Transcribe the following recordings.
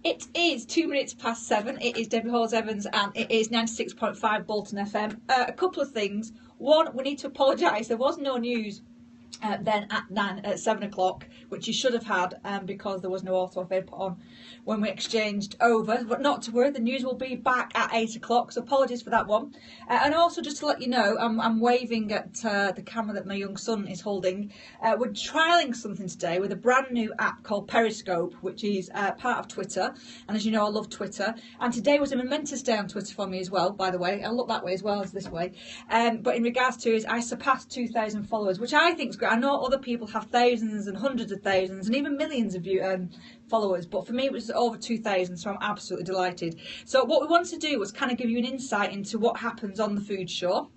It is 2 minutes past 7. It is Debbiehalls-Evans and it is 96.5 Bolton FM. A couple of things. One, we need to apologise. There was no news then at 7 o'clock, which you should have had because there was no auto put on when we exchanged over. But not to worry, the news will be back at 8 o'clock, so apologies for that one. And also just to let you know, I'm waving at the camera that my young son is holding. We're trialling something today with a brand new app called Periscope, which is part of Twitter. And as you know, I love Twitter. And today was a momentous day on Twitter for me as well, by the way. I look that way as well as this way. But in regards to is I surpassed 2,000 followers, which I think is great. I know other people have thousands and hundreds of thousands and even millions of followers, but for me it was over 2,000, so I'm absolutely delighted. So what we wanted to do was kind of give you an insight into what happens on the food show.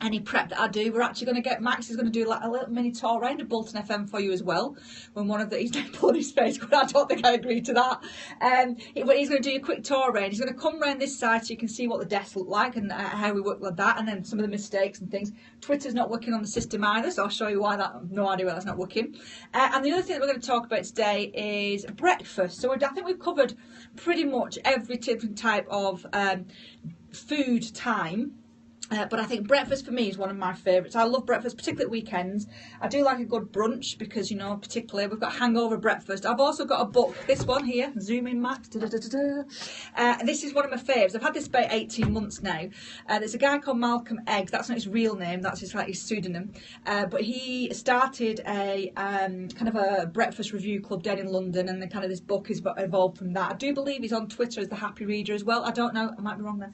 Any prep that I do, we're actually going to get Max is going to do like a little mini tour around of Bolton FM for you as well. When one of the he's pulling his face, I don't think I agree to that. But he's going to do a quick tour around. He's going to come around this side so you can see what the desks look like and how we work like that, and then some of the mistakes and things. Twitter's not working on the system either, so I'll show you why that. No idea why that's not working. And the other thing that we're going to talk about today is breakfast. So I think we've covered pretty much every different type of food time. But I think breakfast for me is one of my favourites. I love breakfast, particularly at weekends. I do like a good brunch because, you know, particularly we've got hangover breakfast. I've also got a book, this one here, zoom in Max, this is one of my favourites. I've had this about 18 months now. There's a guy called Malcolm Eggs, that's not his real name, that's his pseudonym. But he started a kind of a breakfast review club down in London, and kind of this book is evolved from that. I do believe he's on Twitter as The Happy Reader as well. I don't know, I might be wrong there.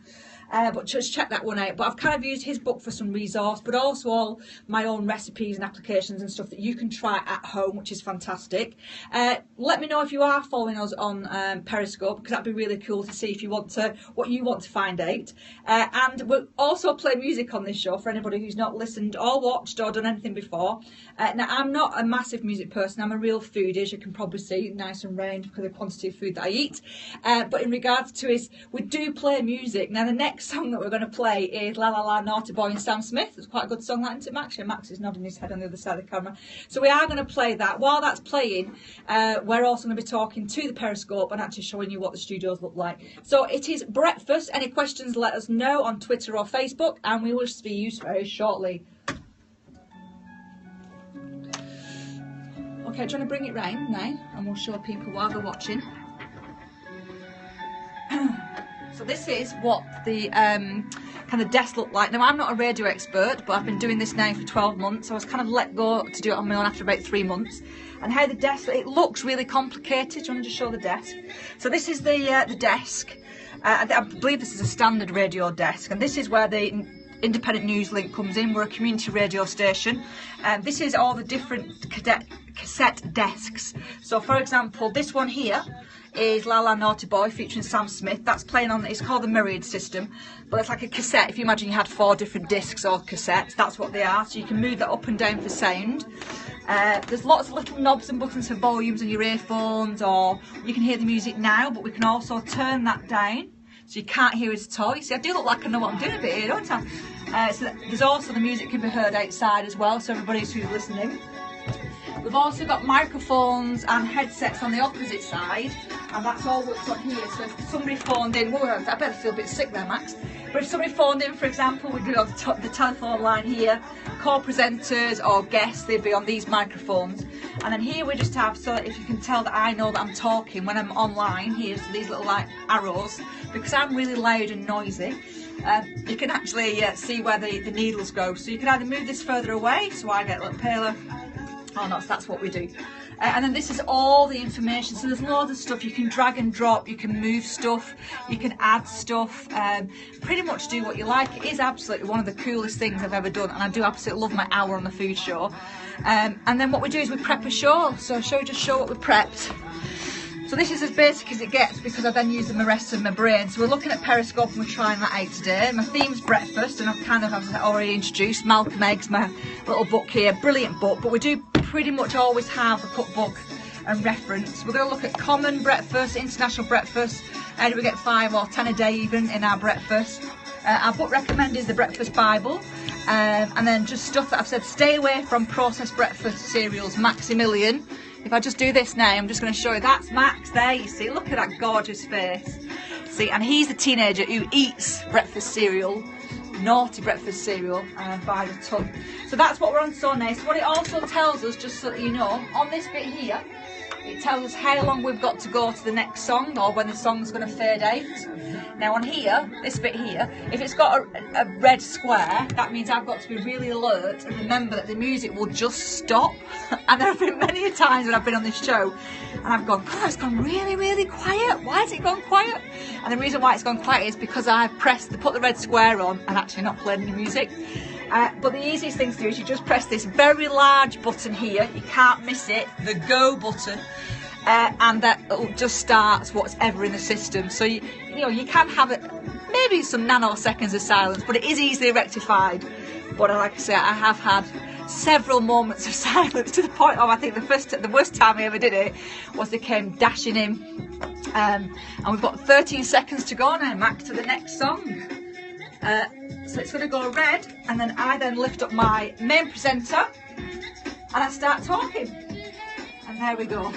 But just check that one out. But I've kind of used his book for some resource, but also all my own recipes and applications and stuff that you can try at home, which is fantastic. Let me know if you are following us on Periscope, because that'd be really cool to see if you want to what you want to find out. And we'll also play music on this show for anybody who's not listened or watched or done anything before. Now, I'm not a massive music person. I'm a real foodie, as you can probably see, nice and round because of the quantity of food that I eat. But in regards to is, we do play music. Now, the next song that we're going to play is La La La Naughty Boy and Sam Smith. It's quite a good song, that, isn't it, Max? Yeah, Max is nodding his head on the other side of the camera. So we are going to play that. While that's playing, we're also going to be talking to the Periscope and actually showing you what the studios look like. So it is breakfast. Any questions, let us know on Twitter or Facebook, and we will see you very shortly. Okay, trying to bring it round now, and we'll show people while they're watching. So this is what the kind of desk looked like. Now, I'm not a radio expert, but I've been doing this now for 12 months. So I was kind of let go to do it on my own after about 3 months. And how the desk, it looks really complicated. Do you want to just show the desk? So this is the desk. I believe this is a standard radio desk, and this is where the independent news link comes in. We're a community radio station. This is all the different cassette desks. So for example, this one here is La La Naughty Boy featuring Sam Smith. That's playing on, it's called the Myriad system, but it's like a cassette. If you imagine you had 4 different discs or cassettes, that's what they are. So you can move that up and down for sound. There's lots of little knobs and buttons for volumes on your earphones, or you can hear the music now, but we can also turn that down so you can't hear it at all. You see, I do look like I know what I'm doing a bit here, don't I? So there's also the music can be heard outside as well, so everybody who's listening. We've also got microphones and headsets on the opposite side, and that's all what's on here. So if somebody phoned in, whoa, I better feel a bit sick there, Max. But if somebody phoned in, for example, we'd be on the telephone line here, co-presenters or guests, they'd be on these microphones. And then here we just have, so if you can tell that I know that I'm talking when I'm online, here's these little like arrows, because I'm really loud and noisy. You can actually see where the needles go. So you can either move this further away, so I get a little paler. Oh no, so that's what we do. And then this is all the information. So there's loads of stuff. You can drag and drop, you can move stuff, you can add stuff, pretty much do what you like. It is absolutely one of the coolest things I've ever done, and I do absolutely love my hour on the food show. And then what we do is we prep a show. So shall we just show what we prepped? So this is as basic as it gets, because I then use the rest of my brain. So we're looking at Periscope and we're trying that out today. My theme's breakfast, and I've kind of, as I already introduced, Malcolm Eggs, my little book here, brilliant book. But we do pretty much always have a cookbook and reference. We're going to look at common breakfast, international breakfast. How do we get 5 or 10 a day even in our breakfast? Our book recommended is the Breakfast Bible. And then just stuff that I've said, stay away from processed breakfast cereals, Maximilian. if I just do this now, I'm just going to show you, that's Max there, you see, look at that gorgeous face. See, and he's the teenager who eats breakfast cereal, naughty breakfast cereal, by the ton. So that's what we're on so now. So what it also tells us, just so that you know, on this bit here, it tells us how long we've got to go to the next song, or when the song's going to fade out. Now on here, this bit here, if it's got a red square, that means I've got to be really alert and remember that the music will just stop. And there have been many times when I've been on this show and I've gone, God, it's gone really, really quiet. Why has it gone quiet? And the reason why it's gone quiet is because I've put the red square on and actually not played any music. But the easiest thing to do is you just press this very large button here, you can't miss it, the go button, and that just starts whatever in the system. So you know you can have it, maybe some nanoseconds of silence, but it is easily rectified. But like I say, I have had several moments of silence to the point of, I think the worst time I ever did it was they came dashing in, and we've got 13 seconds to go now, Mac, to the next song. So it's going to go red, and then I then lift up my main presenter and I start talking, and there we go.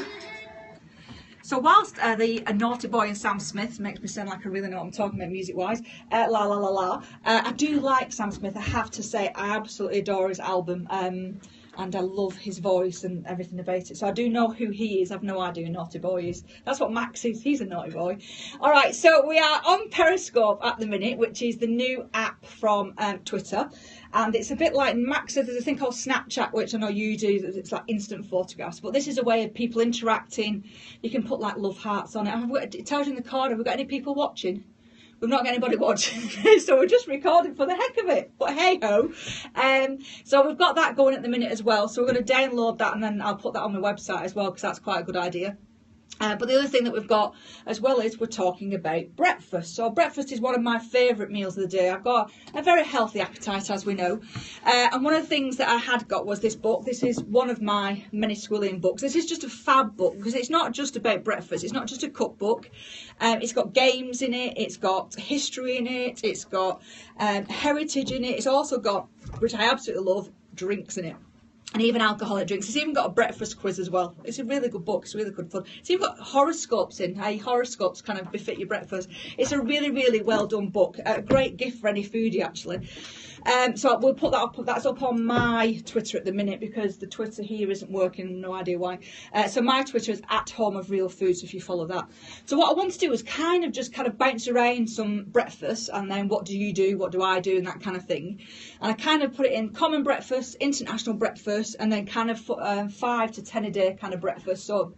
So whilst the Naughty Boy and Sam Smith makes me sound like I really know what I'm talking about music wise, la la la la, I do like Sam Smith. I have to say I absolutely adore his album, and I love his voice and everything about it. So I do know who he is. I've no idea who Naughty Boy is. That's what Max is. He's a naughty boy. All right, so we are on Periscope at the minute, which is the new app from Twitter. And it's a bit like Max said, there's a thing called Snapchat, which I know you do. It's like instant photographs. But this is a way of people interacting. You can put like love hearts on it. It tells you in the corner, have we got any people watching? We've not got anybody watching, so we're just recording for the heck of it. But hey ho. So we've got that going at the minute as well. So we're going to download that, and then I'll put that on my website as well, because that's quite a good idea. But the other thing that we've got as well is we're talking about breakfast. So breakfast is one of my favourite meals of the day. I've got a very healthy appetite, as we know. And one of the things that I had got was this book. This is one of my many schooling books. This is just a fab book, because it's not just about breakfast. It's not just a cookbook. It's got games in it. It's got history in it. It's got heritage in it. It's also got, which I absolutely love, drinks in it. And even alcoholic drinks. It's even got a breakfast quiz as well. It's a really good book. It's really good fun. It's even got horoscopes in. How horoscopes kind of befit your breakfast. It's a really, really well done book. A great gift for any foodie, actually. So we'll put that up. That's up on my Twitter at the minute, because the Twitter here isn't working. No idea why. So my Twitter is @HomeOfRealFoods, if you follow that. So what I want to do is kind of bounce around some breakfast, and then what do you do? What do I do? And that kind of thing. And I kind of put it in common breakfast, international breakfast, and then kind of 5 to 10 a day kind of breakfast. So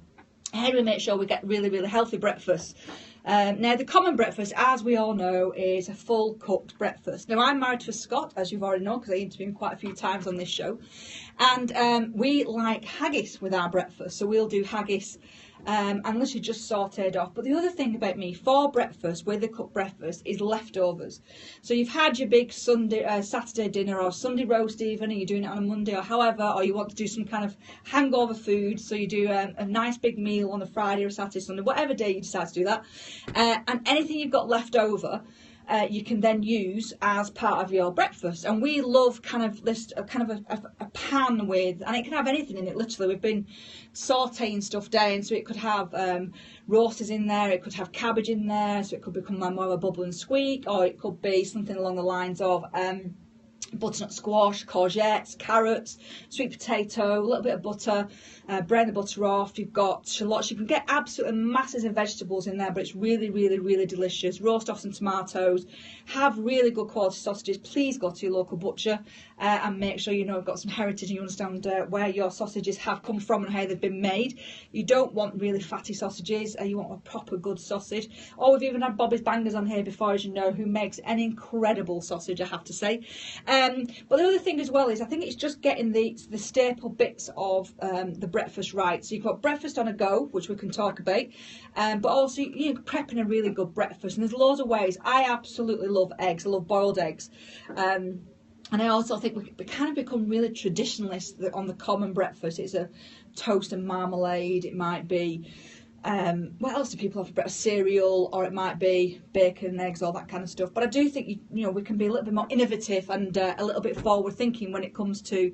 how do we make sure we get really, really healthy breakfast? Now, the common breakfast, as we all know, is a full cooked breakfast. Now, I'm married to a Scot, as you've already known, because I interviewed him quite a few times on this show. And we like haggis with our breakfast. So we'll do haggis, unless you just sautéed off. But the other thing about me, for breakfast, with a cooked breakfast, is leftovers. So you've had your big Saturday dinner, or Sunday roast even, and you're doing it on a Monday or however, or you want to do some kind of hangover food. So you do a nice big meal on a Friday or Saturday, Sunday, whatever day you decide to do that. And anything you've got left over, you can then use as part of your breakfast. And we love kind of a pan with, and it can have anything in it, literally. We've been sauteing stuff down, so it could have roasters in there, it could have cabbage in there, so it could become more of a bubble and squeak, or it could be something along the lines of butternut squash, courgettes, carrots, sweet potato, a little bit of butter, brown the butter off. You've got shallots. You can get absolutely masses of vegetables in there, but it's really, really, really delicious. Roast off some tomatoes. Have really good quality sausages. Please go to your local butcher and make sure you know you've got some heritage and you understand where your sausages have come from and how they've been made. You don't want really fatty sausages. You want a proper good sausage. Or we've even had Bobby's Bangers on here before, as you know, who makes an incredible sausage, I have to say. But the other thing as well is, I think it's just getting the staple bits of the breakfast right. So you've got breakfast on a go, which we can talk about, but also prepping a really good breakfast. And there's loads of ways. I absolutely love eggs. I love boiled eggs. And I also think we kind of become really traditionalists on the common breakfast. It's a toast and marmalade. It might be What else do people have? A bit of cereal, or it might be bacon and eggs, all that kind of stuff. But I do think we can be a little bit more innovative and a little bit forward thinking when it comes to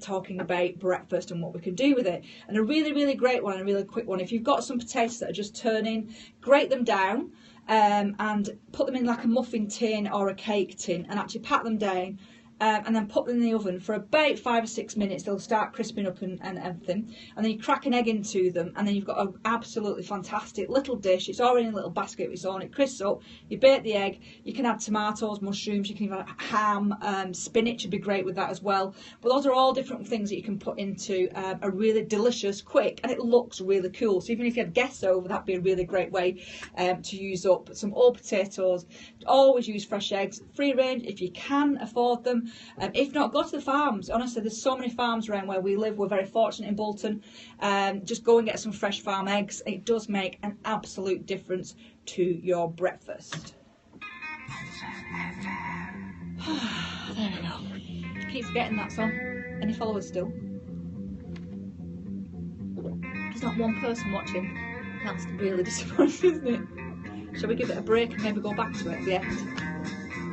talking about breakfast and what we can do with it. And a really, really great one, and a really quick one. If you've got some potatoes that are just turning, grate them down and put them in like a muffin tin or a cake tin, and actually pat them down. And then put them in the oven for about 5 or 6 minutes. They'll start crisping up and everything. And then you crack an egg into them, and then you've got an absolutely fantastic little dish. It's already in a little basket with its own. It crisps up. You bake the egg. You can add tomatoes, mushrooms. You can even add ham, spinach would be great with that as well. But those are all different things that you can put into a really delicious, quick, and it looks really cool. So even if you had guests over, that'd be a really great way to use up some old potatoes. Always use fresh eggs, free range if you can afford them. If not, go to the farms. Honestly, there's so many farms around where we live. We're very fortunate in Bolton. Just go and get some fresh farm eggs. It does make an absolute difference to your breakfast. There we go. Keep forgetting that song. Any followers still? There's not one person watching. That's really disappointing, isn't it? Shall we give it a break and maybe go back to it at the end?